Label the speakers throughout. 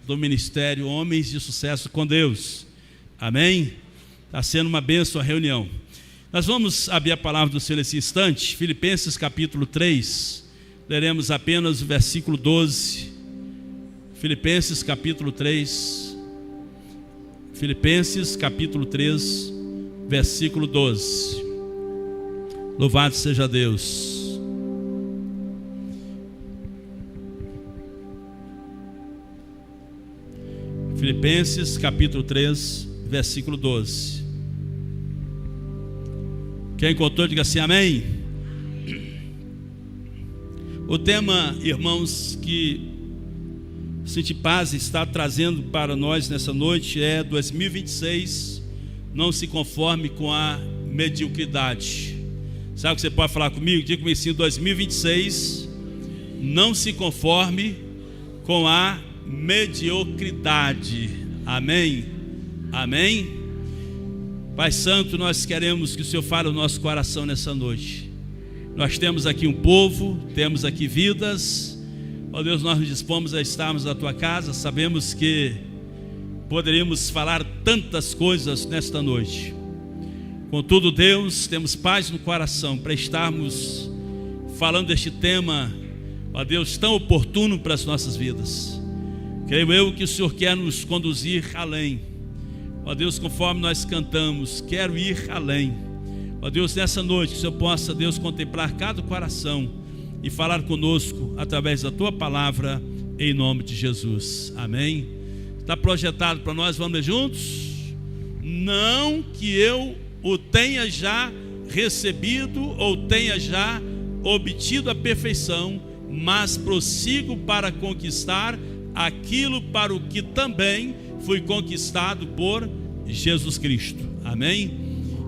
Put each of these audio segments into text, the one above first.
Speaker 1: do ministério Homens de Sucesso com Deus. Amém? Está sendo uma bênção a reunião. Nós vamos abrir a palavra do Senhor nesse instante. Filipenses capítulo 3. Leremos apenas o versículo 12. Filipenses capítulo 3. Filipenses capítulo 3, versículo 12. Louvado seja Deus. Filipenses capítulo 3, versículo 12. Quem encontrou, diga assim, amém. O tema, irmãos, que City Paz está trazendo para nós nessa noite é 2026, não se conforme com a mediocridade. Sabe o que você pode falar comigo? Diga comigo assim, 2026, não se conforme com a mediocridade. Amém? Amém? Pai Santo, nós queremos que o Senhor fale o nosso coração nessa noite. Nós temos aqui um povo, temos aqui vidas. Ó Deus, nós nos dispomos a estarmos na Tua casa. Sabemos que poderíamos falar tantas coisas nesta noite. Contudo, Deus, temos paz no coração para estarmos falando deste tema, ó Deus, tão oportuno para as nossas vidas. Creio eu que o Senhor quer nos conduzir além. Ó Deus, conforme nós cantamos, quero ir além. Ó Deus, nessa noite que o Senhor possa, Deus, contemplar cada coração e falar conosco através da Tua palavra, em nome de Jesus. Amém? Está projetado para nós, vamos ler juntos? Não que eu o tenha já recebido ou tenha já obtido a perfeição, mas prossigo para conquistar aquilo para o que também fui conquistado por Jesus Cristo. Amém?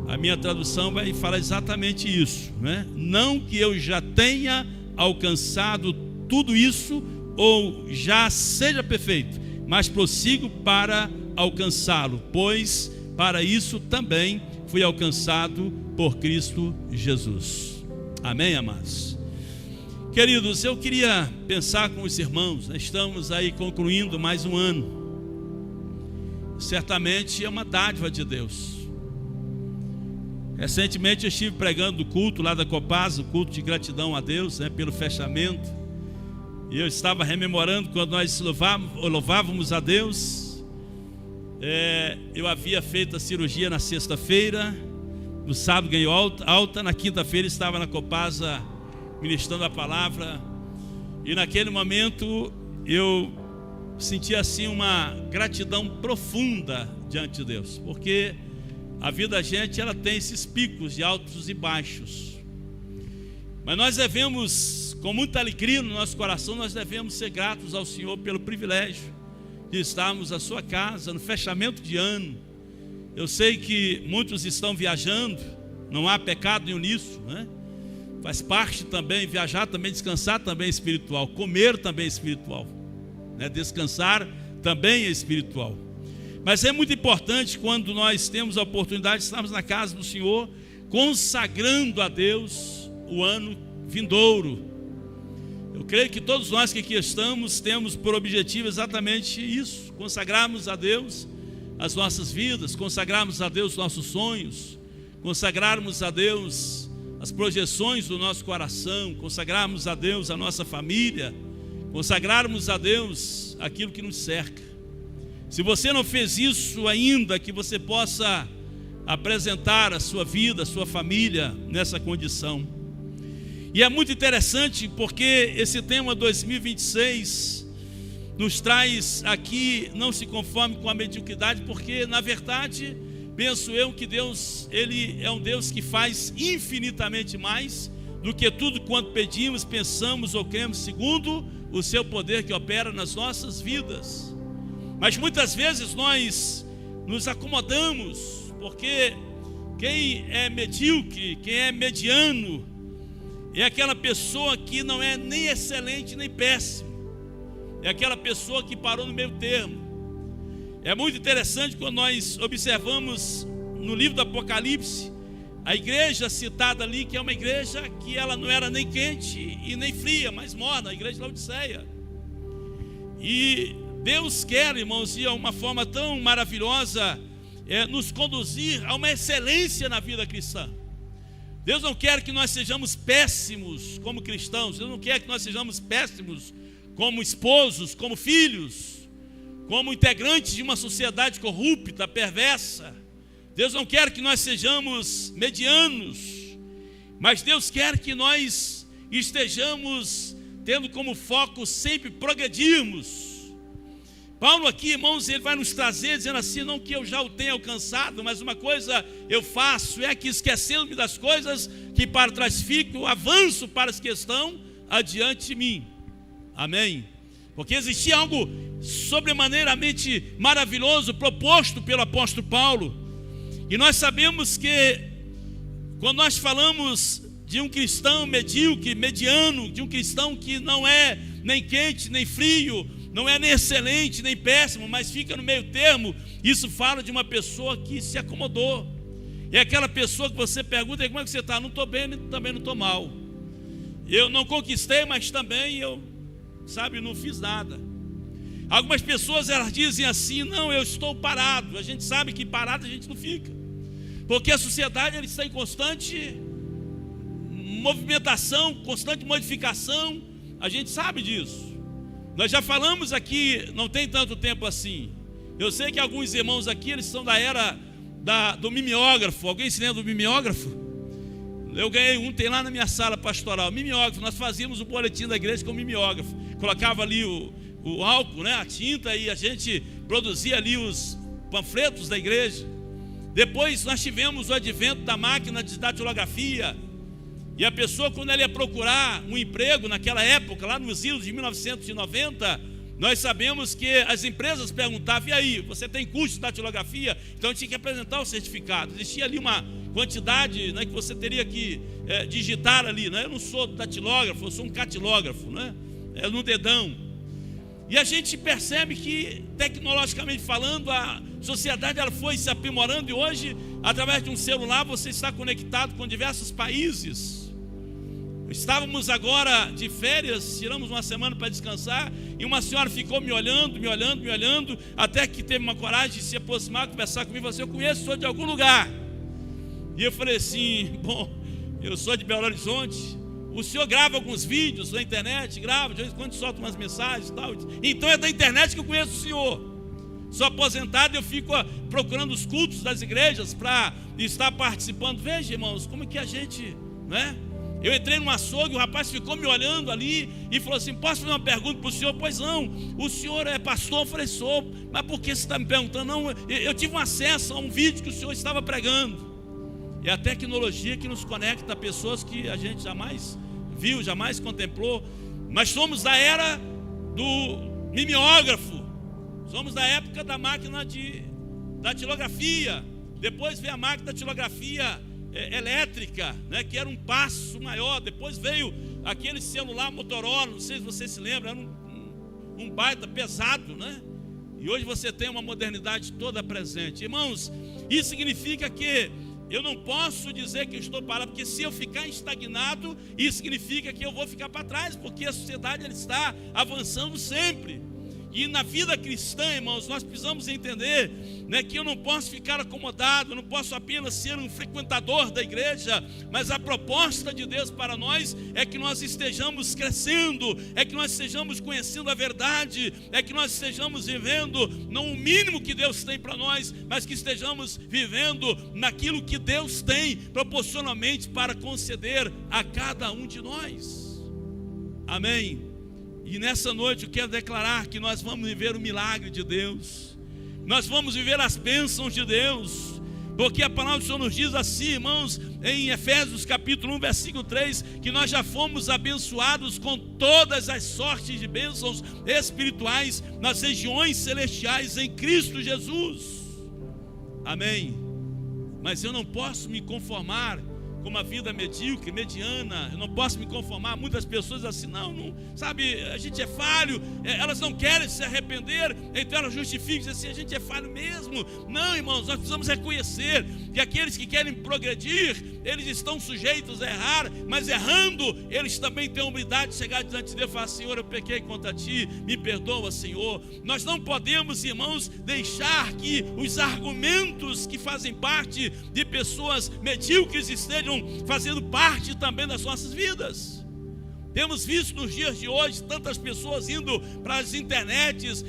Speaker 1: A minha tradução vai falar exatamente isso, né? Não que eu já tenha alcançado tudo isso ou já seja perfeito, mas prossigo para alcançá-lo, pois para isso também fui alcançado por Cristo Jesus. Amém, amados? Queridos, eu queria pensar com os irmãos, né? Estamos aí concluindo mais um ano. Certamente é uma dádiva de Deus. Recentemente eu estive pregando o culto lá da Copaz, o culto de gratidão a Deus, né, pelo fechamento. E eu estava rememorando quando nós louvávamos a Deus. Eu havia feito a cirurgia na sexta-feira, no sábado ganhou alta, na quinta-feira estava na Copasa ministrando a palavra, e naquele momento eu senti assim uma gratidão profunda diante de Deus, porque a vida da gente, ela tem esses picos de altos e baixos, mas nós devemos, com muita alegria no nosso coração, nós devemos ser gratos ao Senhor pelo privilégio de estarmos à sua casa no fechamento de ano. Eu sei que muitos estão viajando, não há pecado nenhum nisso, né? Faz parte também, viajar também, descansar também é espiritual, comer também é espiritual, né? Descansar também é espiritual. Mas é muito importante quando nós temos a oportunidade de estarmos na casa do Senhor, consagrando a Deus o ano vindouro. Eu creio que todos nós que aqui estamos temos por objetivo exatamente isso: consagrarmos a Deus as nossas vidas, consagrarmos a Deus nossos sonhos, consagrarmos a Deus as projeções do nosso coração, consagrarmos a Deus a nossa família, consagrarmos a Deus aquilo que nos cerca. Se você não fez isso ainda, que você possa apresentar a sua vida, a sua família nessa condição. E é muito interessante porque esse tema 2026 nos traz aqui, não se conforme com a mediocridade, porque na verdade, penso eu que Deus, Ele é um Deus que faz infinitamente mais do que tudo quanto pedimos, pensamos ou cremos, segundo o seu poder que opera nas nossas vidas. Mas muitas vezes nós nos acomodamos, porque quem é medíocre, quem é mediano, é aquela pessoa que não é nem excelente nem péssimo, é aquela pessoa que parou no meio termo. É muito interessante quando nós observamos no livro do Apocalipse a igreja citada ali, que é uma igreja que ela não era nem quente e nem fria, mas morna, a igreja de Laodiceia. E Deus quer, irmãos, de uma forma tão maravilhosa, nos conduzir a uma excelência na vida cristã. Deus não quer que nós sejamos péssimos como cristãos. Deus não quer que nós sejamos péssimos como esposos, como filhos, como integrantes de uma sociedade corrupta, perversa. Deus não quer que nós sejamos medianos, mas Deus quer que nós estejamos tendo como foco sempre progredirmos. Paulo aqui, irmãos, ele vai nos trazer dizendo assim, não que eu já o tenha alcançado, mas uma coisa eu faço, é que esquecendo-me das coisas que para trás ficam, eu avanço para as que estão adiante de mim. Amém? Porque existia algo sobremaneiramente maravilhoso proposto pelo apóstolo Paulo. E nós sabemos que quando nós falamos de um cristão medíocre, mediano, de um cristão que não é nem quente, nem frio, não é nem excelente, nem péssimo, mas fica no meio termo, isso fala de uma pessoa que se acomodou. É aquela pessoa que você pergunta, como é que você está? Não estou bem, também não estou mal. Eu não conquistei, mas também eu, não fiz nada. Algumas pessoas, elas dizem assim, não, eu estou parado. A gente sabe que parado a gente não fica, porque a sociedade ela está em constante movimentação, constante modificação. A gente sabe disso. Nós já falamos aqui, não tem tanto tempo assim. Eu sei que alguns irmãos aqui, eles são da era do mimeógrafo. Alguém se lembra do mimeógrafo? Eu ganhei um, tem lá na minha sala pastoral, mimeógrafo. Nós fazíamos o boletim da igreja com mimeógrafo. Colocava ali o álcool, né, a tinta, e a gente produzia ali os panfletos da igreja. Depois nós tivemos o advento da máquina de datilografia. E a pessoa, quando ela ia procurar um emprego naquela época, lá nos idos de 1990, nós sabemos que as empresas perguntavam, e aí, você tem curso de datilografia? Então tinha que apresentar o certificado. Existia ali uma quantidade, né, que você teria que digitar ali, né? Eu não sou datilógrafo, eu sou um catilógrafo, né? É no dedão. E a gente percebe que, tecnologicamente falando, a sociedade ela foi se aprimorando, e hoje, através de um celular, você está conectado com diversos países. Estávamos agora de férias, tiramos uma semana para descansar, e uma senhora ficou me olhando, até que teve uma coragem de se aproximar, conversar comigo, e falou assim, eu conheço o senhor de algum lugar. E eu falei assim, bom, eu sou de Belo Horizonte, o senhor grava alguns vídeos na internet, grava, de vez em quando solta umas mensagens e tal, então é da internet que eu conheço o senhor. Sou aposentado e eu fico procurando os cultos das igrejas para estar participando. Veja, irmãos, como é que a gente, né? Eu entrei num açougue, o rapaz ficou me olhando ali e falou assim, posso fazer uma pergunta para o senhor? Pois não, o senhor é pastor? Eu falei, sou. Mas por que você está me perguntando? Não, eu tive um acesso a um vídeo que o senhor estava pregando. É a tecnologia que nos conecta a pessoas que a gente jamais viu, jamais contemplou. Mas somos da era do mimeógrafo. Somos da época da máquina de datilografia. Depois veio a máquina de datilografia elétrica, né, que era um passo maior. Depois veio aquele celular Motorola, não sei se você se lembra, era um baita pesado, né? E hoje você tem uma modernidade toda presente. Irmãos, isso significa que eu não posso dizer que eu estou parado, porque se eu ficar estagnado, isso significa que eu vou ficar para trás, porque a sociedade ela está avançando sempre. E na vida cristã, irmãos, nós precisamos entender, né, que eu não posso ficar acomodado, eu não posso apenas ser um frequentador da igreja, mas a proposta de Deus para nós é que nós estejamos crescendo, é que nós estejamos conhecendo a verdade, é que nós estejamos vivendo não o mínimo que Deus tem para nós, mas que estejamos vivendo naquilo que Deus tem proporcionalmente para conceder a cada um de nós. Amém? E nessa noite eu quero declarar que nós vamos viver o milagre de Deus, nós vamos viver as bênçãos de Deus, porque a palavra do Senhor nos diz assim, irmãos, em Efésios capítulo 1, versículo 3, que nós já fomos abençoados com todas as sortes de bênçãos espirituais nas regiões celestiais em Cristo Jesus. Amém? Mas eu não posso me conformar com uma vida medíocre, mediana. Eu não posso me conformar. Muitas pessoas assim, não, sabe, a gente é falho, elas não querem se arrepender, então elas justificam assim, a gente é falho mesmo. Não, irmãos, nós precisamos reconhecer que aqueles que querem progredir, eles estão sujeitos a errar, mas errando, eles também têm a humildade de chegar diante de Deus e falar: Senhor, eu pequei contra ti, me perdoa, Senhor. Nós não podemos, irmãos, deixar que os argumentos que fazem parte de pessoas medíocres estejam fazendo parte também das nossas vidas. Temos visto nos dias de hoje tantas pessoas indo para as internets,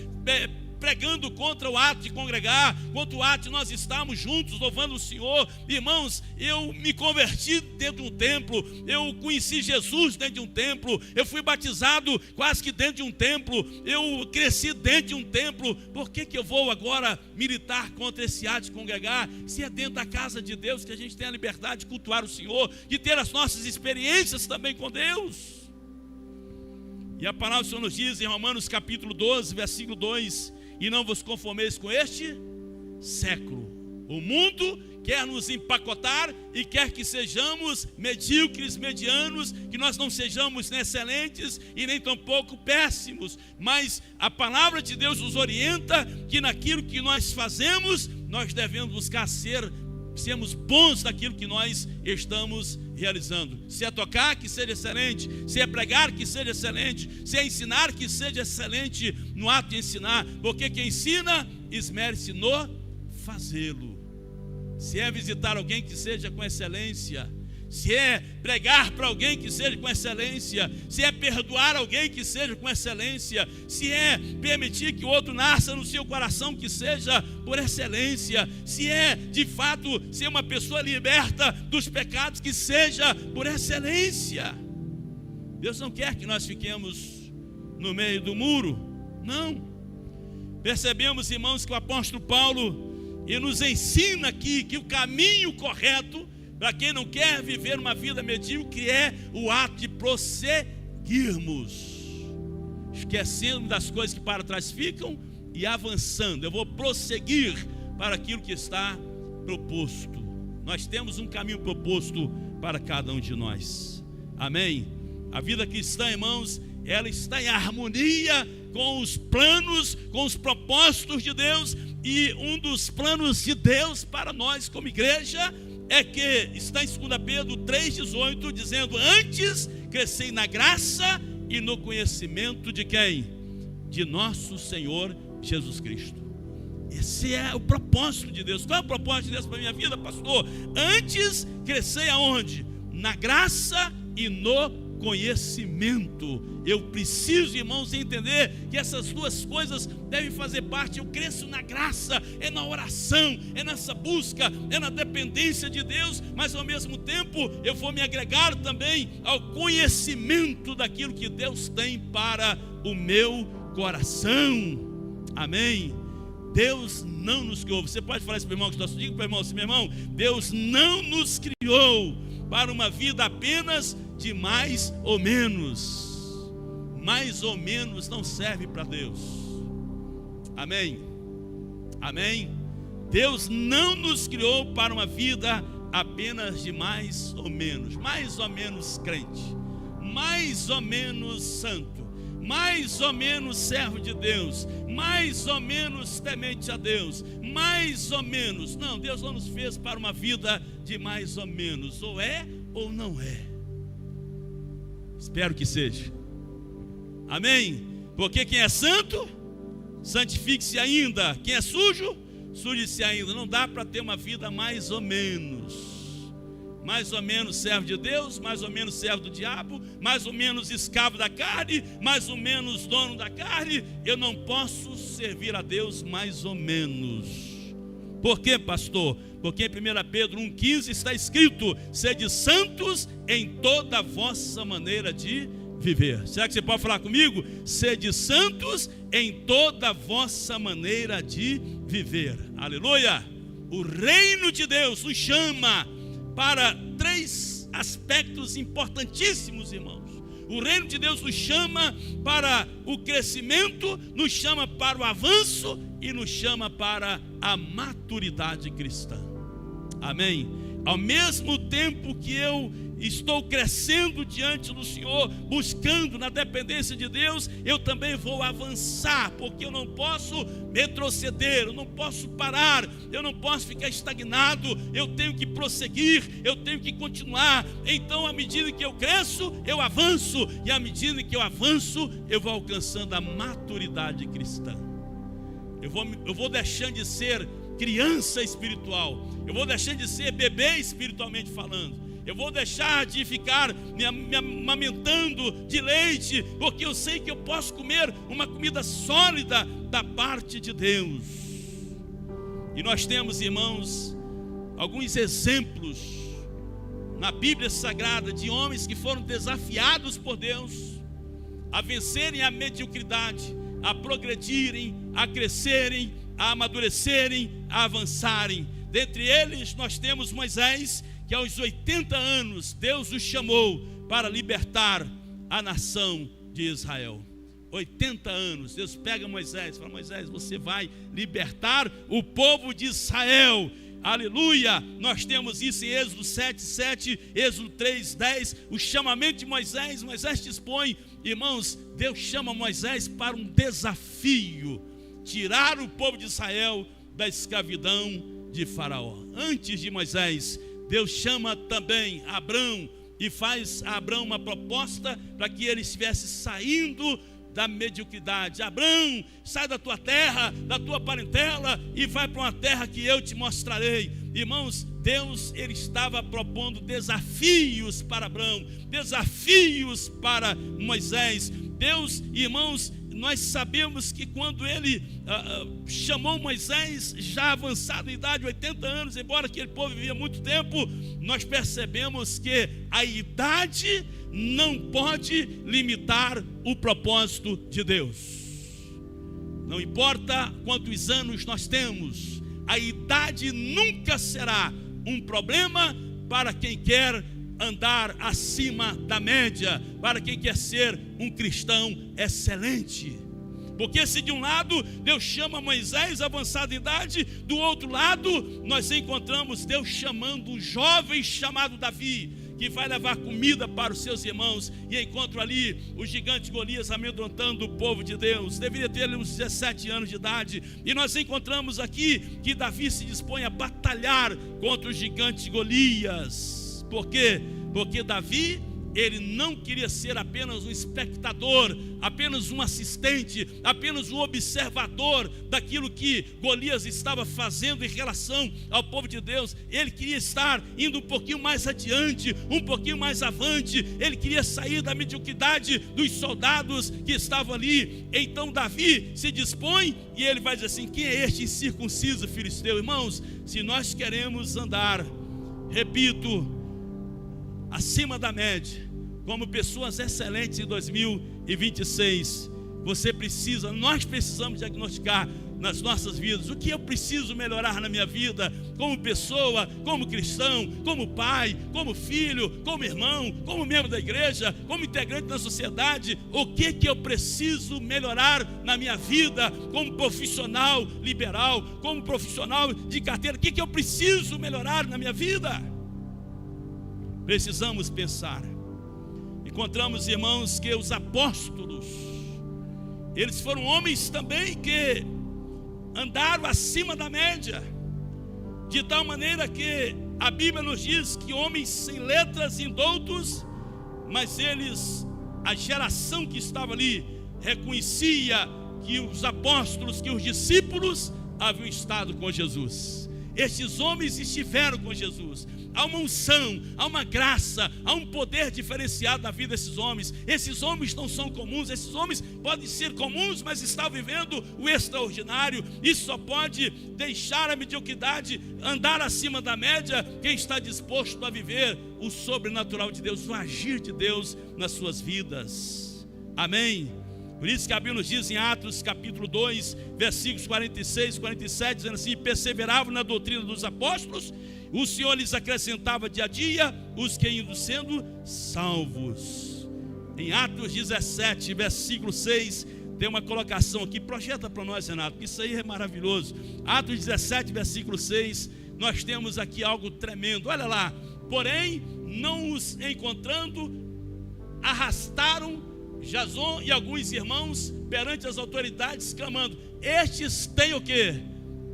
Speaker 1: pregando contra o ato de congregar, contra o ato de nós estarmos juntos louvando o Senhor. Irmãos, eu me converti dentro de um templo, eu conheci Jesus dentro de um templo, eu fui batizado quase que dentro de um templo, eu cresci dentro de um templo. Por que eu vou agora militar contra esse ato de congregar, se é dentro da casa de Deus que a gente tem a liberdade de cultuar o Senhor, de ter as nossas experiências também com Deus? E a palavra do Senhor nos diz em Romanos capítulo 12, versículo 2: e não vos conformeis com este século. O mundo quer nos empacotar e quer que sejamos medíocres, medianos, que nós não sejamos nem excelentes e nem tampouco péssimos. Mas a palavra de Deus nos orienta que naquilo que nós fazemos, nós devemos buscar sermos bons naquilo que nós estamos realizando. Se é tocar, que seja excelente. Se é pregar, que seja excelente. Se é ensinar, que seja excelente no ato de ensinar, porque quem ensina, esmere-se no fazê-lo. Se é visitar alguém, que seja com excelência. Se é pregar para alguém, que seja com excelência. Se é perdoar alguém, que seja com excelência. Se é permitir que o outro nasça no seu coração, que seja por excelência. Se é de fato ser uma pessoa liberta dos pecados, que seja por excelência. Deus não quer que nós fiquemos no meio do muro, não. Percebemos, irmãos, que o apóstolo Paulo, ele nos ensina aqui que o caminho correto para quem não quer viver uma vida medíocre é o ato de prosseguirmos, esquecendo das coisas que para trás ficam e avançando. Eu vou prosseguir para aquilo que está proposto. Nós temos um caminho proposto para cada um de nós. Amém? A vida cristã, irmãos, ela está em harmonia com os planos, com os propósitos de Deus. E um dos planos de Deus para nós como igreja é que está em 2 Pedro 3,18, dizendo: antes crescei na graça e no conhecimento de quem? De nosso Senhor Jesus Cristo. Esse é o propósito de Deus. Qual é o propósito de Deus para a minha vida, pastor? Antes crescei aonde? Na graça e no conhecimento. Eu preciso, irmãos, entender que essas duas coisas devem fazer parte. Eu cresço na graça, é na oração, é nessa busca, é na dependência de Deus, mas ao mesmo tempo eu vou me agregar também ao conhecimento daquilo que Deus tem para o meu coração. Amém? Deus não nos criou. Você pode falar isso para o irmão que está assistindo? Diga para o irmão assim: meu irmão, Deus não nos criou para uma vida apenas de mais ou menos. Mais ou menos não serve para Deus. Amém? Amém? Deus não nos criou para uma vida apenas de mais ou menos crente, mais ou menos santo, mais ou menos servo de Deus, mais ou menos temente a Deus, mais ou menos. Não, Deus não nos fez para uma vida de mais ou menos. Ou é ou não é. Espero que seja. Amém? Porque quem é santo, santifique-se ainda. Quem é sujo, suje-se ainda. Não dá para ter uma vida mais ou menos. Mais ou menos servo de Deus, mais ou menos servo do diabo, mais ou menos escravo da carne, mais ou menos dono da carne. Eu não posso servir a Deus mais ou menos. Por quê, pastor? Porque em 1 Pedro 1,15 está escrito: sede santos em toda a vossa maneira de viver. Será que você pode falar comigo? Sede santos em toda a vossa maneira de viver. Aleluia! O reino de Deus nos chama para três aspectos importantíssimos, irmãos. O reino de Deus nos chama para o crescimento, nos chama para o avanço e nos chama para a maturidade cristã. Amém? Ao mesmo tempo que eu estou crescendo diante do Senhor, buscando na dependência de Deus, eu também vou avançar, porque eu não posso retroceder, eu não posso parar, eu não posso ficar estagnado, eu tenho que prosseguir, eu tenho que continuar. Então, à medida que eu cresço, eu avanço, e à medida que eu avanço, eu vou alcançando a maturidade cristã. Eu vou deixando de ser criança espiritual, eu vou deixando de ser bebê espiritualmente falando. Eu vou deixar de ficar me amamentando de leite, porque eu sei que eu posso comer uma comida sólida da parte de Deus. E nós temos, irmãos, alguns exemplos na Bíblia Sagrada de homens que foram desafiados por Deus a vencerem a mediocridade, a progredirem, a crescerem, a amadurecerem, a avançarem. Dentre eles nós temos Moisés, que aos 80 anos Deus o chamou para libertar a nação de Israel. 80 anos, Deus pega Moisés e fala: Moisés, você vai libertar o povo de Israel. Aleluia! Nós temos isso em Êxodo 7:7, Êxodo 3:10, o chamamento de Moisés. Moisés dispõe, irmãos, Deus chama Moisés para um desafio: tirar o povo de Israel da escravidão de Faraó. Antes de Moisés, Deus chama também Abrão e faz a Abrão uma proposta para que ele estivesse saindo da mediocridade. Abrão, sai da tua terra, da tua parentela e vai para uma terra que eu te mostrarei. Irmãos, Deus, ele estava propondo desafios para Abrão, desafios para Moisés. Deus, irmãos, nós sabemos que quando ele chamou Moisés, já avançado em idade, 80 anos, embora aquele povo vivia muito tempo, nós percebemos que a idade não pode limitar o propósito de Deus. Não importa quantos anos nós temos, a idade nunca será um problema para quem quer andar acima da média, para quem quer ser um cristão excelente. Porque se de um lado Deus chama Moisés avançada idade, do outro lado nós encontramos Deus chamando um jovem chamado Davi, que vai levar comida para os seus irmãos, e encontra ali o gigante Golias amedrontando o povo de Deus. Deveria ter uns 17 anos de idade, e nós encontramos aqui que Davi se dispõe a batalhar contra o gigante Golias. Por quê? Porque Davi, ele não queria ser apenas um espectador, apenas um assistente, apenas um observador daquilo que Golias estava fazendo em relação ao povo de Deus. Ele queria estar indo um pouquinho mais adiante, um pouquinho mais avante. Ele queria sair da mediocridade dos soldados que estavam ali. Então Davi se dispõe e ele vai dizer assim: quem é este incircunciso filisteu? Irmãos, se nós queremos andar, repito, acima da média, como pessoas excelentes em 2026, nós precisamos diagnosticar nas nossas vidas o que eu preciso melhorar na minha vida, como pessoa, como cristão, como pai, como filho, como irmão, como membro da igreja, como integrante da sociedade. O que eu preciso melhorar na minha vida, como profissional liberal, como profissional de carteira? O que eu preciso melhorar na minha vida? Precisamos pensar. Encontramos, irmãos, que os apóstolos, eles foram homens também que andaram acima da média, de tal maneira que a Bíblia nos diz que homens sem letras, indoutos, mas eles, a geração que estava ali, reconhecia que os apóstolos, que os discípulos haviam estado com Jesus. Estes homens estiveram com Jesus. Há uma unção, há uma graça, há um poder diferenciado na vida desses homens. Esses homens não são comuns, esses homens podem ser comuns, mas estão vivendo o extraordinário. Isso só pode deixar a mediocridade, andar acima da média, quem está disposto a viver o sobrenatural de Deus, o agir de Deus nas suas vidas. Amém? Por isso que a Bíblia nos diz em Atos capítulo 2, versículos 46 e 47, dizendo assim: perseveravam na doutrina dos apóstolos, o Senhor lhes acrescentava dia a dia os que iam sendo salvos. Em Atos 17, versículo 6, tem uma colocação aqui, projeta para nós, Renato, que isso aí é maravilhoso. Atos 17, versículo 6, nós temos aqui algo tremendo. Olha lá, porém, não os encontrando, arrastaram Jason e alguns irmãos perante as autoridades, clamando: estes têm o quê?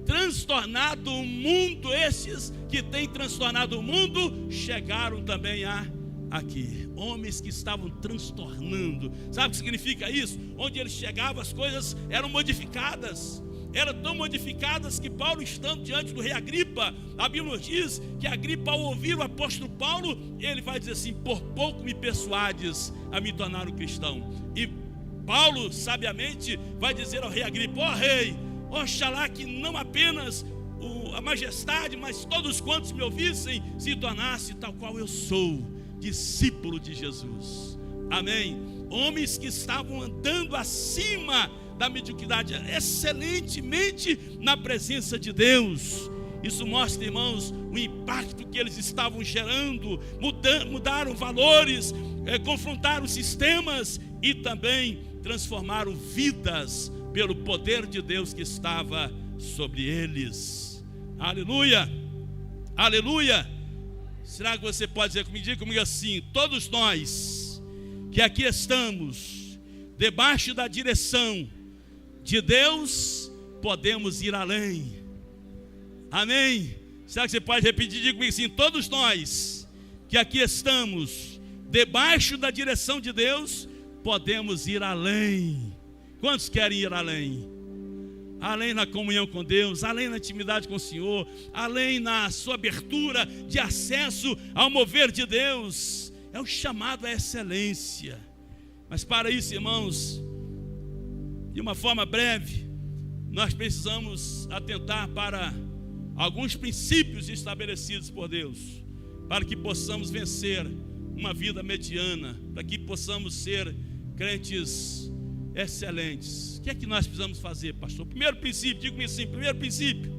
Speaker 1: Transtornado o mundo. Estes que têm transtornado o mundo chegaram também aqui. Homens que estavam transtornando. Sabe o que significa isso? Onde eles chegavam, as coisas eram modificadas. Eram tão modificadas que Paulo, estando diante do rei Agripa, a Bíblia nos diz que Agripa, ao ouvir o apóstolo Paulo, ele vai dizer assim: por pouco me persuades a me tornar um cristão. E Paulo, sabiamente, vai dizer ao rei Agripa: ó rei, oxalá que não apenas a majestade, mas todos quantos me ouvissem se tornasse tal qual eu sou, discípulo de Jesus. Amém. Homens que estavam andando acima da mediocridade, excelentemente na presença de Deus. Isso mostra, irmãos, o impacto que eles estavam gerando. Mudaram valores, confrontaram sistemas e também transformaram vidas pelo poder de Deus que estava sobre eles. Aleluia, aleluia. Será que você pode dizer comigo? Diga comigo assim: todos nós que aqui estamos debaixo da direção de Deus, podemos ir além. Amém? Será que você pode repetir? Diga comigo assim: todos nós que aqui estamos debaixo da direção de Deus, podemos ir além. Quantos querem ir além? Além na comunhão com Deus, além na intimidade com o Senhor, além na sua abertura de acesso ao mover de Deus. É o chamado à excelência. Mas para isso, irmãos, de uma forma breve, nós precisamos atentar para alguns princípios estabelecidos por Deus, para que possamos vencer uma vida mediana, para que possamos ser crentes excelentes. O que é que nós precisamos fazer, pastor? Primeiro princípio, digo assim, primeiro princípio: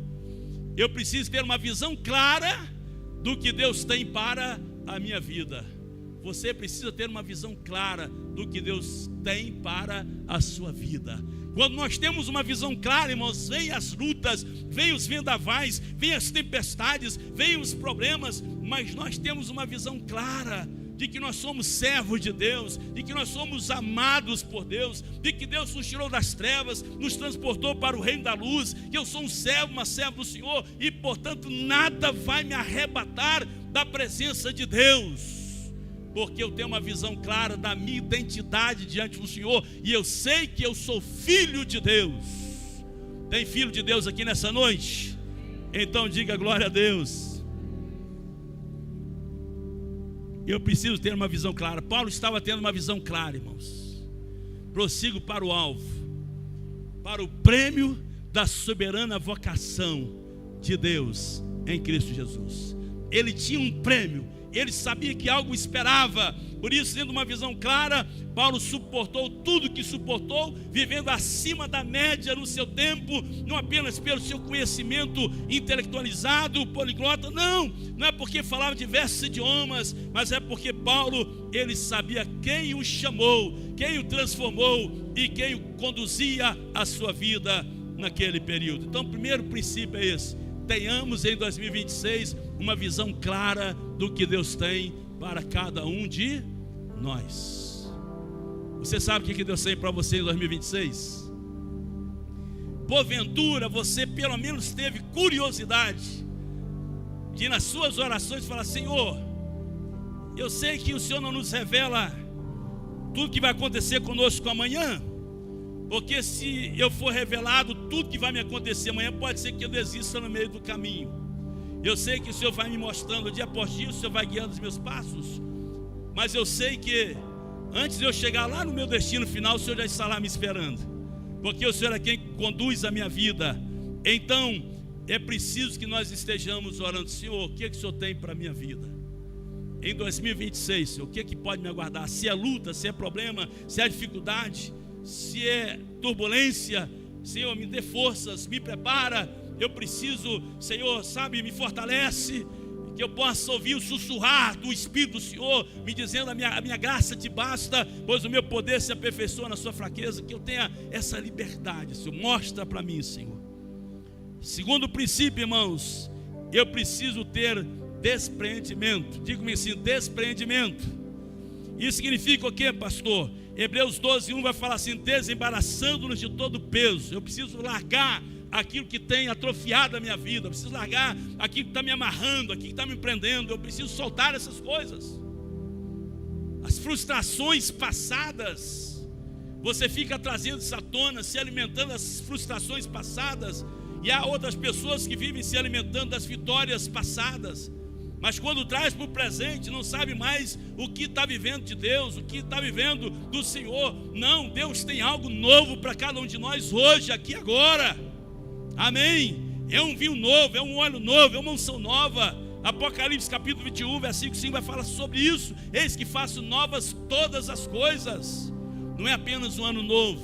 Speaker 1: eu preciso ter uma visão clara do que Deus tem para a minha vida. Você precisa ter uma visão clara do que Deus tem para a sua vida. Quando nós temos uma visão clara, irmãos, vem as lutas, vem os vendavais, vem as tempestades, vem os problemas, mas nós temos uma visão clara de que nós somos servos de Deus, de que nós somos amados por Deus, de que Deus nos tirou das trevas, nos transportou para o reino da luz, que eu sou um servo, uma serva do Senhor, e portanto nada vai me arrebatar da presença de Deus, porque eu tenho uma visão clara da minha identidade diante do Senhor, e eu sei que eu sou filho de Deus. Tem filho de Deus aqui nessa noite? Então diga glória a Deus. Eu preciso ter uma visão clara. Paulo estava tendo uma visão clara, irmãos. Prossigo para o alvo, para o prêmio da soberana vocação de Deus em Cristo Jesus. Ele tinha um prêmio, ele sabia que algo esperava. Por isso, tendo uma visão clara, Paulo suportou tudo que suportou, vivendo acima da média no seu tempo, não apenas pelo seu conhecimento intelectualizado, poliglota, não é porque falava diversos idiomas, mas é porque Paulo, ele sabia quem o chamou, quem o transformou e quem o conduzia a sua vida naquele período. Então, o primeiro princípio é esse: tenhamos em 2026 uma visão clara do que Deus tem para cada um de nós. Você sabe o que Deus tem para você em 2026? Porventura você pelo menos teve curiosidade de nas suas orações falar: Senhor, eu sei que o Senhor não nos revela tudo que vai acontecer conosco amanhã, porque se eu for revelado tudo que vai me acontecer amanhã, pode ser que eu desista no meio do caminho. Eu sei que o Senhor vai me mostrando dia após dia, o Senhor vai guiando os meus passos, mas eu sei que antes de eu chegar lá no meu destino final, o Senhor já está lá me esperando, porque o Senhor é quem conduz a minha vida. Então é preciso que nós estejamos orando: Senhor, o que o Senhor tem para a minha vida em 2026? Senhor, o que pode me aguardar? Se é luta, se é problema, se é dificuldade, se é turbulência, Senhor, me dê forças, me prepara. Eu preciso, Senhor, sabe, me fortalece, que eu possa ouvir o sussurrar do Espírito do Senhor, me dizendo: a minha graça te basta, pois o meu poder se aperfeiçoa na sua fraqueza. Que eu tenha essa liberdade, Senhor, mostra para mim, Senhor. Segundo princípio, irmãos, eu preciso ter despreendimento. Diga-me assim, despreendimento. Isso significa o quê, pastor? Hebreus 12:1 vai falar assim: desembaraçando-nos de todo o peso. Eu preciso largar aquilo que tem atrofiado a minha vida, eu preciso largar aquilo que está me amarrando, aquilo que está me prendendo, eu preciso soltar essas coisas. As frustrações passadas, você fica trazendo isso à tona, se alimentando das frustrações passadas, e há outras pessoas que vivem se alimentando das vitórias passadas, mas quando traz para o presente, não sabe mais o que está vivendo de Deus, o que está vivendo do Senhor. Não, Deus tem algo novo para cada um de nós hoje, aqui, agora. Amém? É um vinho novo, é um óleo novo, é uma unção nova. Apocalipse capítulo 21, versículo 5 vai falar sobre isso. Eis que faço novas todas as coisas. Não é apenas um ano novo,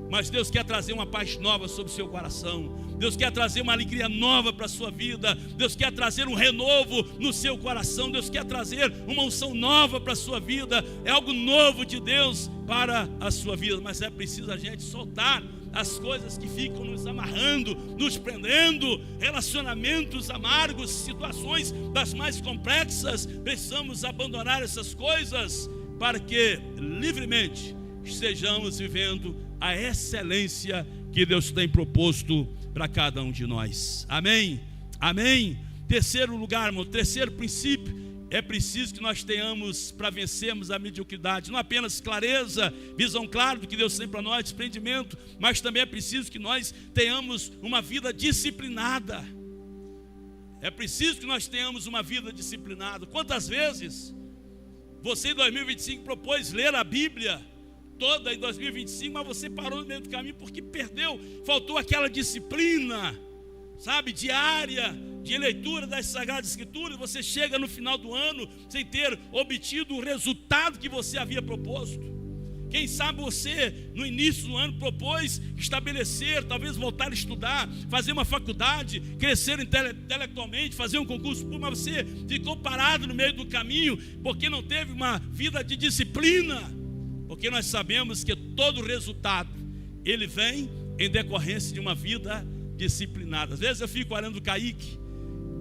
Speaker 1: mas Deus quer trazer uma paz nova sobre o seu coração. Deus quer trazer uma alegria nova para a sua vida. Deus quer trazer um renovo no seu coração. Deus quer trazer uma unção nova para a sua vida. É algo novo de Deus para a sua vida. Mas é preciso a gente soltar as coisas que ficam nos amarrando, nos prendendo, relacionamentos amargos, situações das mais complexas. Precisamos abandonar essas coisas para que livremente estejamos vivendo a excelência que Deus tem proposto para cada um de nós. Amém? Amém? Terceiro lugar, irmão, terceiro princípio, é preciso que nós tenhamos, para vencermos a mediocridade, não apenas clareza, visão clara do que Deus tem para nós, desprendimento, mas também é preciso que nós tenhamos uma vida disciplinada. É preciso que nós tenhamos uma vida disciplinada. Quantas vezes você em 2025 propôs ler a Bíblia toda em 2025, mas você parou no meio do caminho porque perdeu, faltou aquela disciplina, sabe, diária, de leitura das Sagradas Escrituras. Você chega no final do ano sem ter obtido o resultado que você havia proposto. Quem sabe você no início do ano propôs estabelecer, talvez voltar a estudar, fazer uma faculdade, crescer intelectualmente, fazer um concurso público, mas você ficou parado no meio do caminho porque não teve uma vida de disciplina. Porque nós sabemos que todo resultado, ele vem em decorrência de uma vida disciplinada. Às vezes eu fico olhando o Kaique,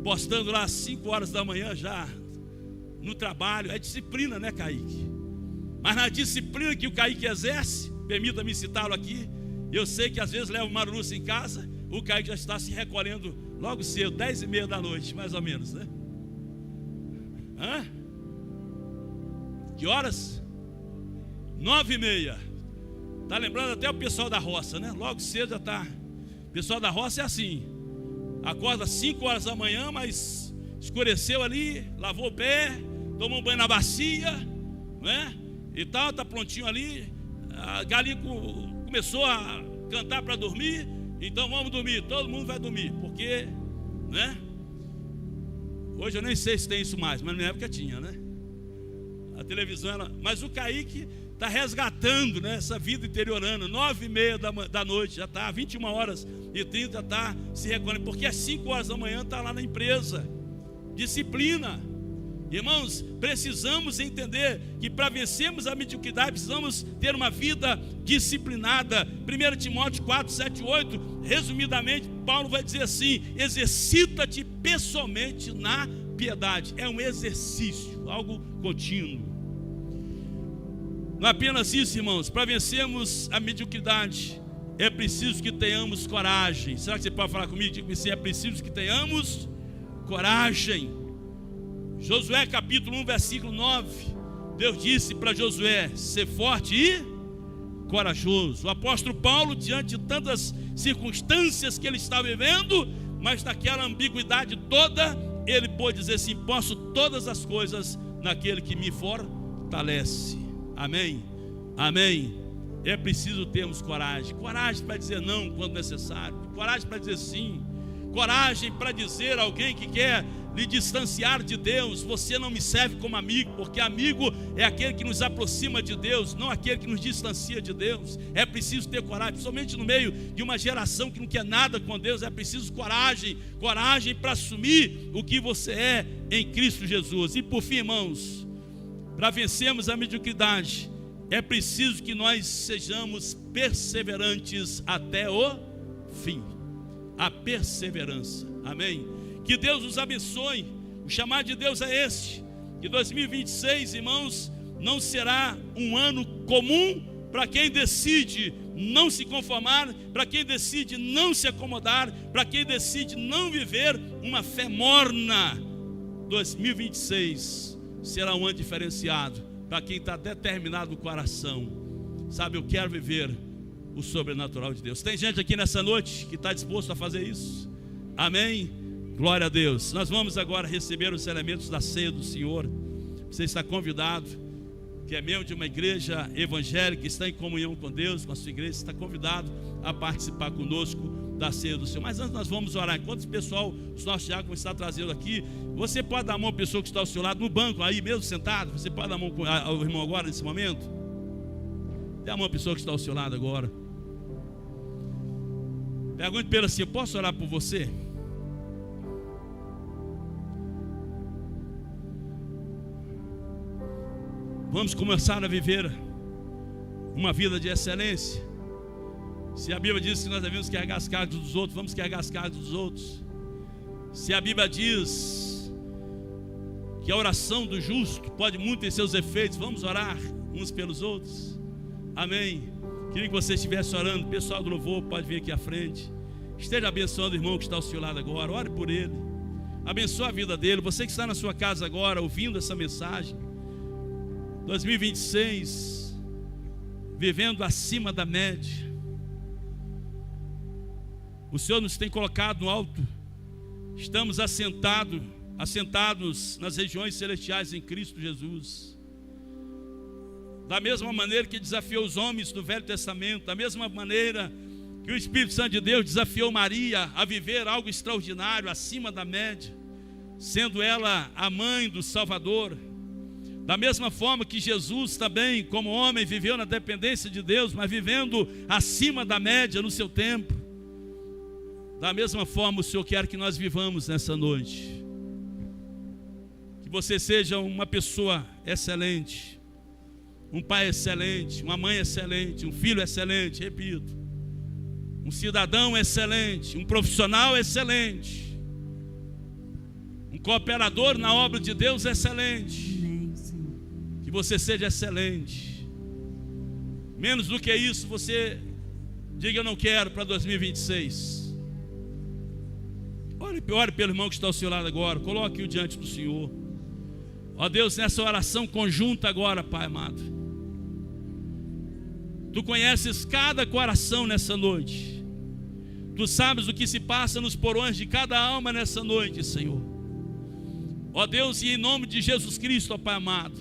Speaker 1: postando lá às 5 horas da manhã já, no trabalho. É disciplina, né, Kaique? Mas na disciplina que o Kaique exerce, permita-me citá-lo aqui, eu sei que às vezes leva uma Marussa em casa, o Kaique já está se recolhendo logo cedo, 10h30 da noite, mais ou menos, né? Hã? Que horas? 9h30. Está lembrando até o pessoal da roça, né? Logo cedo já está. O pessoal da roça é assim: acorda às 5 horas da manhã, mas escureceu ali, lavou o pé, tomou um banho na bacia, né? E tal, está prontinho ali. A galinha começou a cantar para dormir. Então vamos dormir, todo mundo vai dormir, porque, né? Hoje eu nem sei se tem isso mais, mas na minha época tinha, né? A televisão, mas o Kaique está resgatando, né, essa vida interiorana. 9h30 da noite, já está 21h30, já está se recolhendo, porque às 5 horas da manhã está lá na empresa. Disciplina. Irmãos, precisamos entender que para vencermos a mediocridade, precisamos ter uma vida disciplinada. 1 Timóteo 4, 7, 8, resumidamente, Paulo vai dizer assim: exercita-te pessoalmente na piedade. É um exercício, algo contínuo. Não é apenas isso, irmãos. Para vencermos a mediocridade, é preciso que tenhamos coragem. Será que você pode falar comigo? Diga assim: é preciso que tenhamos coragem. Josué capítulo 1, versículo 9. Deus disse para Josué: ser forte e corajoso. O apóstolo Paulo, diante de tantas circunstâncias que ele estava vivendo, mas naquela ambiguidade toda, ele pôde dizer assim: posso todas as coisas naquele que me fortalece. Amém? Amém? É preciso termos coragem. Coragem para dizer não quando necessário. Coragem para dizer sim. Coragem para dizer a alguém que quer lhe distanciar de Deus: você não me serve como amigo, porque amigo é aquele que nos aproxima de Deus, não aquele que nos distancia de Deus. É preciso ter coragem, principalmente no meio de uma geração que não quer nada com Deus. É preciso coragem, coragem para assumir o que você é em Cristo Jesus. E por fim, irmãos, para vencermos a mediocridade, é preciso que nós sejamos perseverantes até o fim. A perseverança, amém? Que Deus nos abençoe. O chamado de Deus é este: que 2026, irmãos, não será um ano comum para quem decide não se conformar, para quem decide não se acomodar, para quem decide não viver uma fé morna. 2026 será um ano diferenciado para quem está determinado no coração. Sabe, eu quero viver o sobrenatural de Deus. Tem gente aqui nessa noite que está disposto a fazer isso? Amém? Glória a Deus. Nós vamos agora receber os elementos da ceia do Senhor. Você está convidado, que é membro de uma igreja evangélica, está em comunhão com Deus, com a sua igreja, está convidado a participar conosco da ceia do Senhor. Mas antes nós vamos orar. Enquanto o pessoal, os nossos diáconos está trazendo aqui, você pode dar a mão à pessoa que está ao seu lado, no banco, aí mesmo sentado. Você pode dar a mão ao irmão agora, nesse momento? Dê a mão à pessoa que está ao seu lado agora. Pergunte para ele assim: eu posso orar por você? Vamos começar a viver uma vida de excelência. Se a Bíblia diz que nós devemos carregar as cargas dos outros, vamos carregar as cargas dos outros. Se a Bíblia diz que a oração do justo pode muito ter seus efeitos, vamos orar uns pelos outros. Amém. Queria que você estivesse orando. O pessoal do louvor pode vir aqui à frente. Esteja abençoando o irmão que está ao seu lado agora. Ore por ele. Abençoe a vida dele. Você que está na sua casa agora ouvindo essa mensagem, 2026, vivendo acima da média. O Senhor nos tem colocado no alto. Estamos assentados nas regiões celestiais em Cristo Jesus. Da mesma maneira que desafiou os homens do Velho Testamento, da mesma maneira que o Espírito Santo de Deus desafiou Maria a viver algo extraordinário, acima da média, sendo ela a mãe do Salvador. Da mesma forma que Jesus também, como homem, viveu na dependência de Deus, mas vivendo acima da média no seu tempo. Da mesma forma o Senhor quer que nós vivamos nessa noite. Que você seja uma pessoa excelente, um pai excelente, uma mãe excelente, um filho excelente, repito, um cidadão excelente, um profissional excelente, um cooperador na obra de Deus excelente. Que você seja excelente. Menos do que isso, você diga: eu não quero para 2026. Ore pelo irmão que está ao seu lado agora. Coloque-o diante do Senhor. Ó Deus, nessa oração conjunta agora, Pai amado, Tu conheces cada coração nessa noite. Tu sabes o que se passa nos porões de cada alma nessa noite, Senhor. Ó Deus, e em nome de Jesus Cristo, ó Pai amado,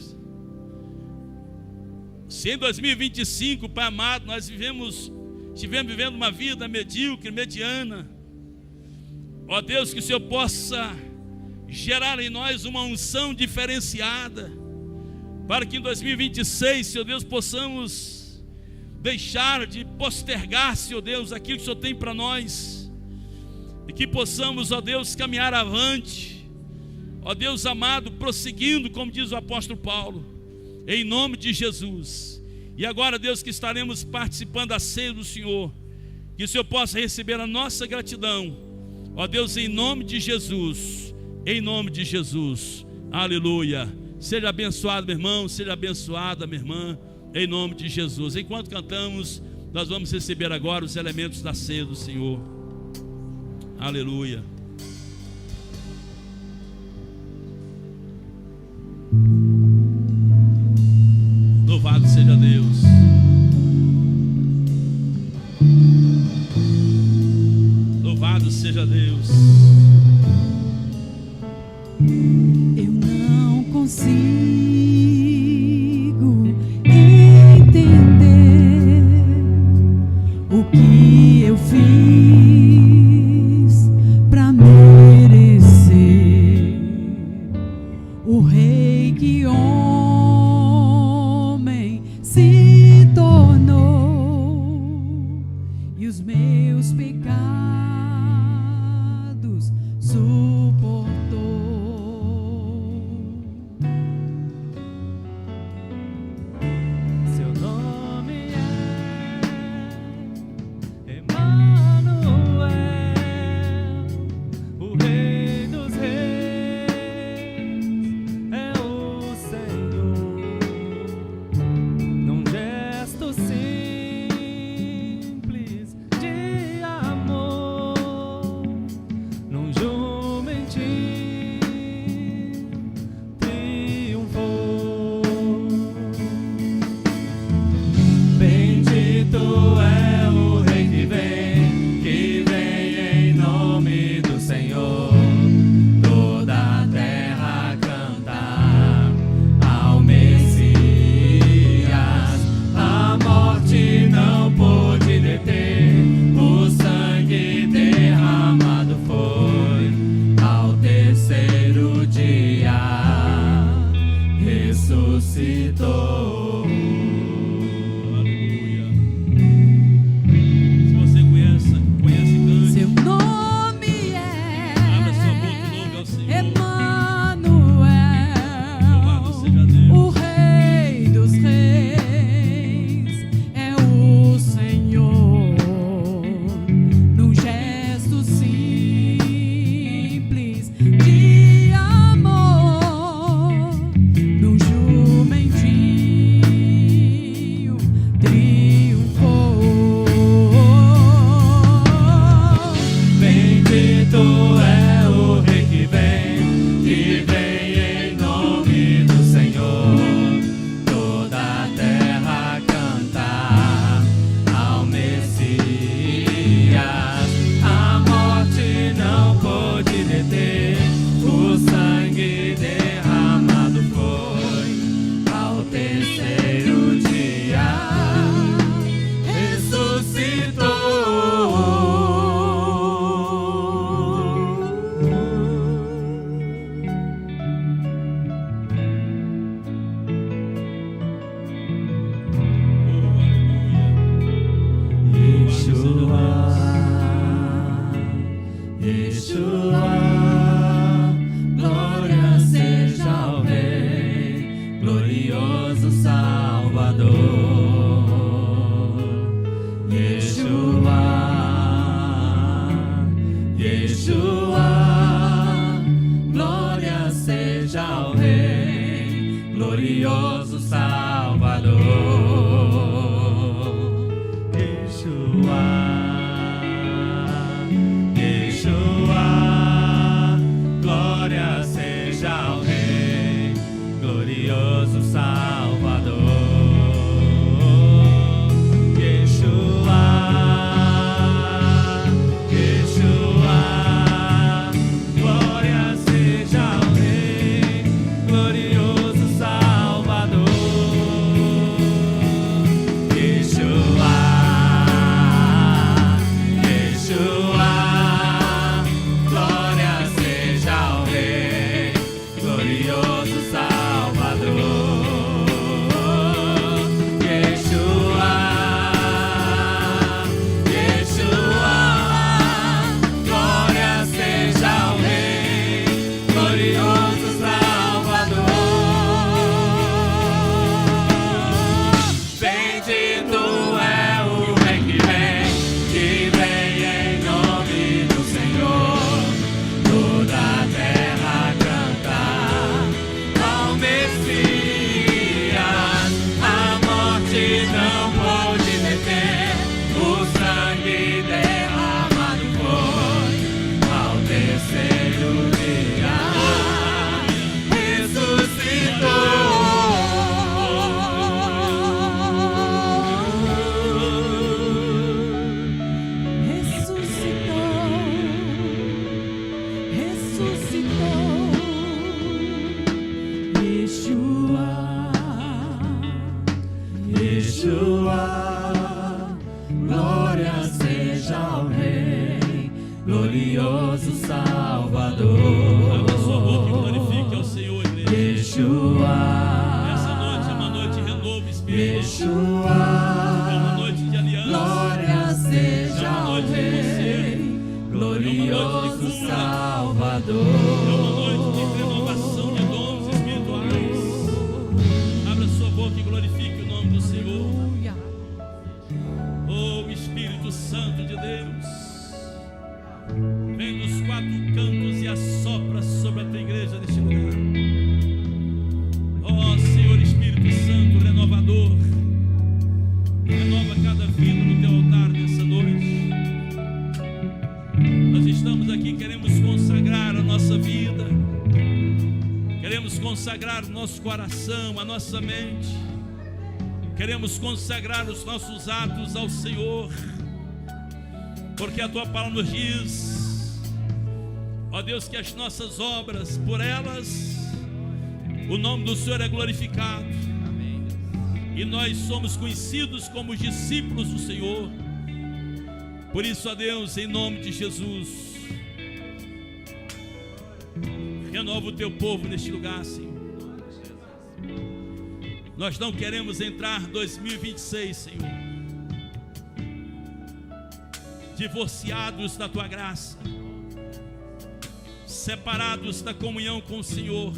Speaker 1: se em 2025, Pai amado, nós estivemos vivendo uma vida medíocre, mediana, ó Deus, que o Senhor possa gerar em nós uma unção diferenciada, para que em 2026, Senhor Deus, possamos deixar de postergar, Senhor Deus, aquilo que o Senhor tem para nós, e que possamos, ó Deus, caminhar avante, ó Deus amado, prosseguindo, como diz o apóstolo Paulo, em nome de Jesus. E agora, Deus, que estaremos participando da ceia do Senhor, que o Senhor possa receber a nossa gratidão, ó Deus, em nome de Jesus, em nome de Jesus, aleluia. Seja abençoado, meu irmão, seja abençoada, minha irmã, em nome de Jesus. Enquanto cantamos, nós vamos receber agora os elementos da ceia do Senhor, aleluia. Louvado seja Deus. Louvado seja Deus.
Speaker 2: Eu não consigo entender o que eu fiz para merecer o rei que homem se tornou e os meus pecados suportou.
Speaker 3: Bendito é o Rei que vem em nome do Senhor. Toda a terra cantar ao Messias. A morte não pôde deter, o sangue derramado foi. Ao terceiro dia ressuscitou. Yeshua, glória seja ao Rei, glorioso Salvador. Yeshua, Yeshua, glória seja ao Rei, glorioso Salvador. Yeshua. Glória seja ao Rei, glorioso Salvador. Yeshua, Yeshua, glória seja ao Rei, glorioso Salvador. Yeshua, Yeshua, glória seja ao Rei, glorioso Salvador. Yeshua, Yeshua, glória seja ao Rei, glorioso Salvador. Bendito é o Rei que vem em nome do Senhor. Toda a terra cantar ao Messias. A morte não pôde deter, o sangue derramado foi. Ao terceiro dia
Speaker 2: Ressuscitou. Yeshua,
Speaker 3: Yeshua, glória seja ao Rei, glorioso Salvador.
Speaker 1: Abra sua boca e glorifique ao Senhor, igreja.
Speaker 3: Yeshua,
Speaker 1: Essa noite é uma noite de renovo espiritual.
Speaker 3: Yeshua,
Speaker 1: É uma noite de aliança.
Speaker 3: glória seja
Speaker 1: É uma
Speaker 3: ao
Speaker 1: noite de
Speaker 3: Rei,
Speaker 1: conselho.
Speaker 3: glorioso
Speaker 1: É
Speaker 3: Salvador.
Speaker 1: uma noite de renovação de dons espirituais. Abra sua boca e glorifique o nome do Senhor.
Speaker 2: aleluia.
Speaker 1: Oh Espírito Santo de Deus, vem dos quatro cantos e assopra sobre a tua igreja neste lugar. Oh Senhor Espírito Santo renovador, renova cada vida no teu altar nessa noite. Nós estamos aqui, queremos consagrar a nossa vida, queremos consagrar o nosso coração, a nossa mente, queremos consagrar os nossos atos ao Senhor, porque a tua palavra nos diz, ó Deus, que as nossas obras, por elas, o nome do Senhor é glorificado. E nós somos conhecidos como discípulos do Senhor. Por isso, ó Deus, em nome de Jesus, renova o teu povo neste lugar, Senhor. Nós não queremos entrar 2026, Senhor, divorciados da tua graça, separados da comunhão com o Senhor.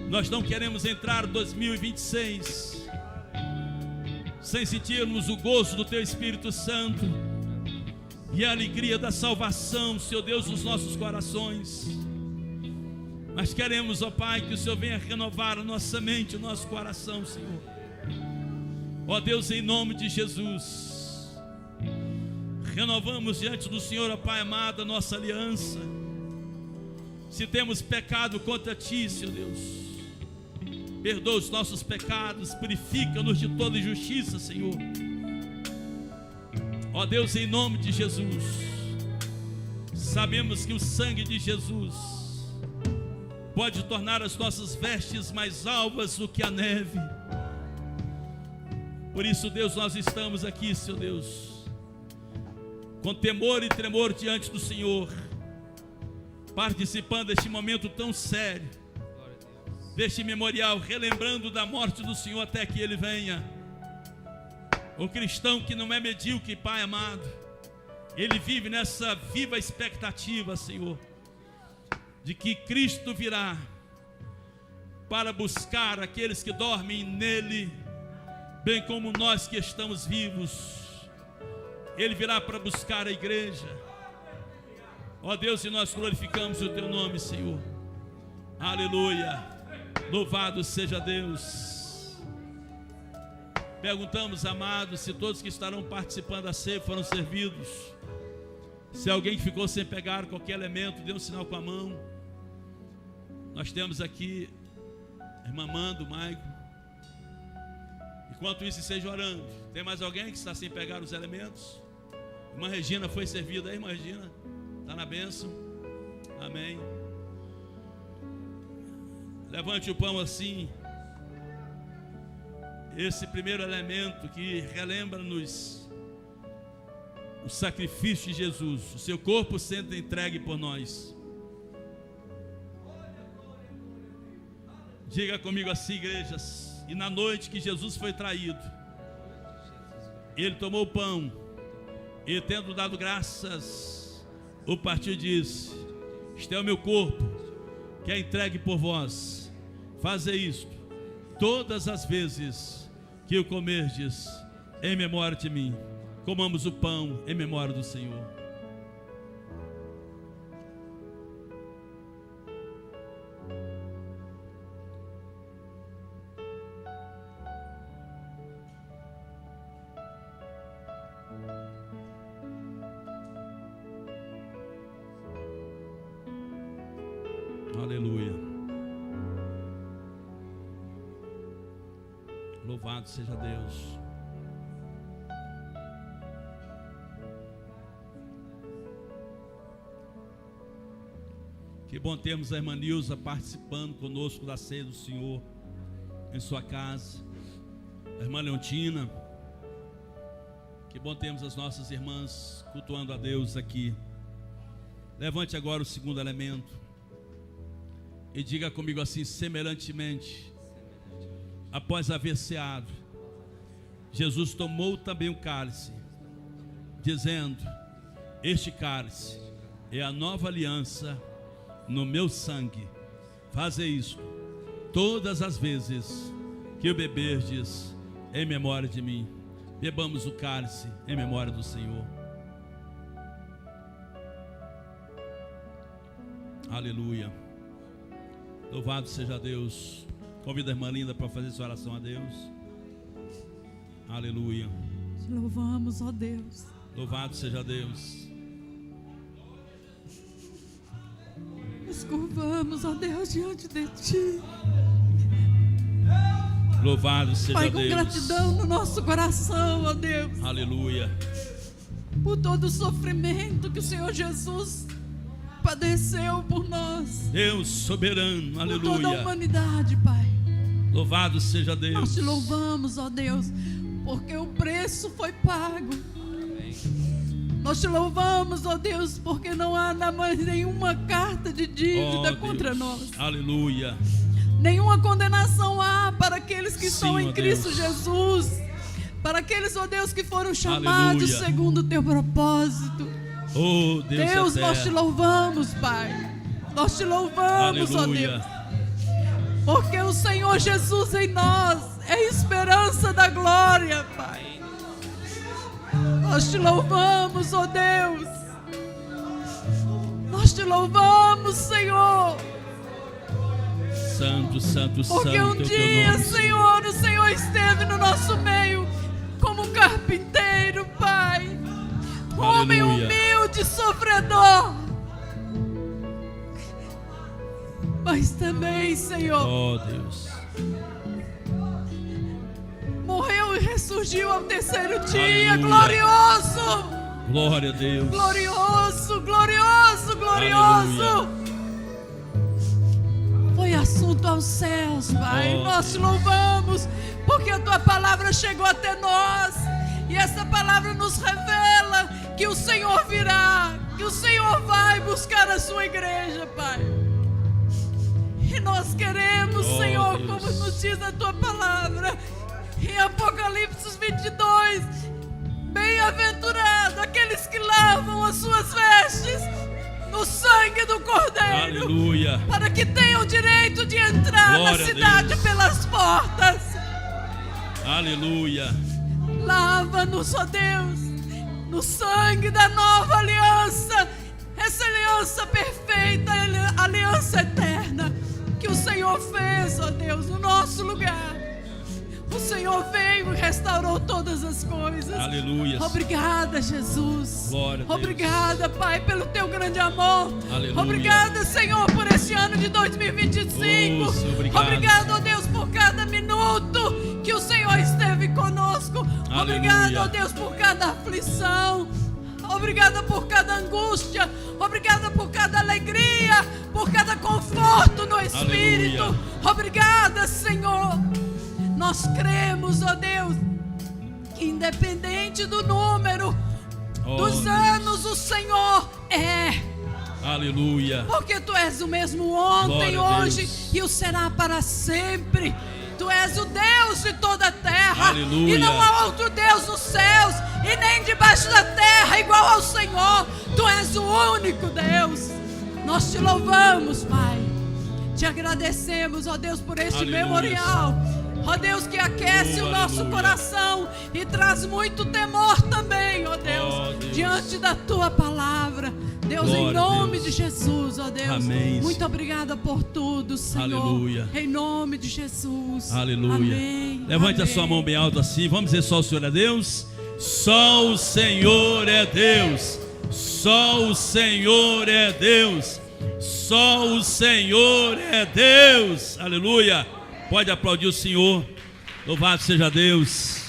Speaker 1: Nós não queremos entrar 2026 sem sentirmos o gozo do teu Espírito Santo e a alegria da salvação, Senhor Deus, nos nossos corações. Mas queremos, ó Pai, que o Senhor venha renovar a nossa mente, o nosso coração, Senhor. Ó Deus, em nome de Jesus, renovamos diante do Senhor, ó Pai amado, a nossa aliança. Se temos pecado contra Ti, Senhor Deus, perdoa os nossos pecados, purifica-nos de toda injustiça, Senhor. Ó Deus, em nome de Jesus, sabemos que o sangue de Jesus pode tornar as nossas vestes mais alvas do que a neve. Por isso, Deus, nós estamos aqui, Senhor Deus, com temor e tremor diante do Senhor, participando deste momento tão sério, deste memorial, relembrando da morte do Senhor até que Ele venha. O cristão que não é medíocre, Pai amado, ele vive nessa viva expectativa, Senhor, de que Cristo virá para buscar aqueles que dormem nele, bem como nós que estamos vivos. Ele virá para buscar a igreja. Ó Deus, e nós glorificamos o Teu nome, Senhor. Aleluia. Louvado seja Deus. Perguntamos, amados, se todos que estarão participando da ceia foram servidos. Se alguém ficou sem pegar qualquer elemento, dê um sinal com a mão. Nós temos aqui a irmã Mando, Maico. Enquanto isso, esteja orando. Tem mais alguém que está sem pegar os elementos? Irmã Regina foi servida aí, irmã Regina? Está na bênção? Amém. Levante o pão assim. Esse primeiro elemento que relembra-nos o sacrifício de Jesus, o seu corpo sendo entregue por nós. Diga comigo assim, igrejas. E na noite que Jesus foi traído, Ele tomou o pão e, tendo dado graças, o partiu e disse: este é o meu corpo, que é entregue por vós. Fazei isto todas as vezes que o comerdes, em memória de mim. Comamos o pão em memória do Senhor. Aleluia. Louvado seja Deus. Que bom termos a irmã Nilza participando conosco da ceia do Senhor em sua casa. A irmã Leontina. Que bom termos as nossas irmãs cultuando a Deus aqui. Levante agora o segundo elemento e diga comigo assim: semelhantemente, após haver ceado, Jesus tomou também o cálice, dizendo: este cálice é a nova aliança no meu sangue. Fazei isto todas as vezes que o beberdes em memória de mim. Bebamos o cálice em memória do Senhor. Aleluia. Louvado seja Deus. Convido a irmã Linda para fazer sua oração a Deus. Aleluia.
Speaker 2: Te louvamos, ó Deus.
Speaker 1: Louvado seja Deus.
Speaker 2: Nos curvamos, ó Deus, diante de Ti.
Speaker 1: Louvado seja
Speaker 2: Pai, com
Speaker 1: Deus.
Speaker 2: gratidão no nosso coração, ó Deus,
Speaker 1: Aleluia.
Speaker 2: por todo o sofrimento que o Senhor Jesus padeceu por nós,
Speaker 1: Deus soberano.
Speaker 2: por toda a
Speaker 1: Aleluia.
Speaker 2: humanidade, Pai.
Speaker 1: Louvado seja
Speaker 2: Nós
Speaker 1: Deus.
Speaker 2: te louvamos, ó Deus, porque o preço foi pago. Nós te louvamos, ó Deus, porque não há mais nenhuma carta de dívida
Speaker 1: Oh,
Speaker 2: contra
Speaker 1: Deus.
Speaker 2: nós.
Speaker 1: Aleluia.
Speaker 2: Nenhuma condenação há para aqueles que estão
Speaker 1: Sim,
Speaker 2: em
Speaker 1: ó
Speaker 2: Cristo
Speaker 1: Deus.
Speaker 2: Jesus. Para aqueles, ó Deus, que foram chamados
Speaker 1: Aleluia.
Speaker 2: segundo o teu propósito.
Speaker 1: Oh, Deus,
Speaker 2: Deus, nós te
Speaker 1: eterno.
Speaker 2: louvamos, Pai. Nós te louvamos, ó Deus.
Speaker 1: Aleluia.
Speaker 2: Porque o Senhor Jesus em nós é a esperança da glória, Pai. Nós te louvamos, ó Deus. Nós te louvamos, Senhor.
Speaker 1: Santo, santo,
Speaker 2: Porque
Speaker 1: santo
Speaker 2: um
Speaker 1: é o teu
Speaker 2: dia,
Speaker 1: nome.
Speaker 2: Senhor, o Senhor esteve no nosso meio como um carpinteiro, Pai. homem
Speaker 1: Aleluia.
Speaker 2: humilde, sofredor. Mas também, Senhor,
Speaker 1: Oh, Deus.
Speaker 2: morreu e ressurgiu ao terceiro dia.
Speaker 1: Aleluia.
Speaker 2: Glorioso,
Speaker 1: Glória a Deus.
Speaker 2: glorioso, glorioso, glorioso.
Speaker 1: Aleluia.
Speaker 2: Foi assunto aos céus, Pai.
Speaker 1: Oh,
Speaker 2: Nós te louvamos, porque a tua palavra chegou até nós. E essa palavra nos revela que o Senhor virá, que o Senhor vai buscar a sua igreja, Pai. E nós queremos,
Speaker 1: Oh,
Speaker 2: Senhor,
Speaker 1: Deus.
Speaker 2: como nos diz a tua palavra, em Apocalipse 22, bem-aventurado aqueles que lavam as suas vestes no sangue do Cordeiro,
Speaker 1: Aleluia.
Speaker 2: para que tenham direito de entrar
Speaker 1: Glória
Speaker 2: na
Speaker 1: a
Speaker 2: cidade
Speaker 1: Deus.
Speaker 2: pelas portas.
Speaker 1: Aleluia.
Speaker 2: Lava-nos, ó Deus, no sangue da nova aliança, essa aliança perfeita, aliança eterna, que o Senhor fez, ó Deus, no nosso lugar. O Senhor veio e restaurou todas as coisas.
Speaker 1: Aleluia.
Speaker 2: Obrigada, Jesus.
Speaker 1: Glória a Deus.
Speaker 2: Obrigada, Pai, pelo teu grande amor.
Speaker 1: Aleluia.
Speaker 2: Obrigada, Senhor, por esse ano de 2025.
Speaker 1: Oh, obrigado.
Speaker 2: Obrigado, ó Deus, por cada minuto que o Senhor esteve conosco.
Speaker 1: Aleluia.
Speaker 2: Obrigado, ó Deus, por cada aflição. Obrigada por cada angústia. Obrigada por cada alegria, por cada conforto no Espírito.
Speaker 1: Aleluia.
Speaker 2: Obrigada, Senhor. Nós cremos, ó Deus, que independente do número
Speaker 1: Oh,
Speaker 2: dos
Speaker 1: Deus.
Speaker 2: anos, o Senhor é.
Speaker 1: Aleluia.
Speaker 2: Porque Tu és o mesmo ontem,
Speaker 1: Glória a
Speaker 2: hoje
Speaker 1: Deus.
Speaker 2: e o será para sempre. Tu és o Deus de toda a terra.
Speaker 1: Aleluia.
Speaker 2: E não há outro Deus nos céus e nem debaixo da terra igual ao Senhor. Tu és o único Deus. Nós te louvamos, Pai. Te agradecemos, ó Deus, por este
Speaker 1: Aleluia.
Speaker 2: memorial. Ó Deus, que aquece o nosso
Speaker 1: aleluia.
Speaker 2: coração e traz muito temor também, ó Deus,
Speaker 1: Oh, Deus.
Speaker 2: diante da Tua palavra. Deus,
Speaker 1: Glória
Speaker 2: em
Speaker 1: a
Speaker 2: nome
Speaker 1: Deus.
Speaker 2: de Jesus, ó Deus.
Speaker 1: Amém.
Speaker 2: Muito obrigada por tudo, Senhor.
Speaker 1: Aleluia.
Speaker 2: Em nome de Jesus.
Speaker 1: Aleluia.
Speaker 2: Amém.
Speaker 1: Levante a
Speaker 2: Amém.
Speaker 1: sua mão bem alta assim. Vamos dizer só o Senhor é Deus. Só o Senhor é Deus. Só o Senhor é Deus. Só o Senhor é Deus. Aleluia. Pode aplaudir o Senhor. Louvado seja Deus.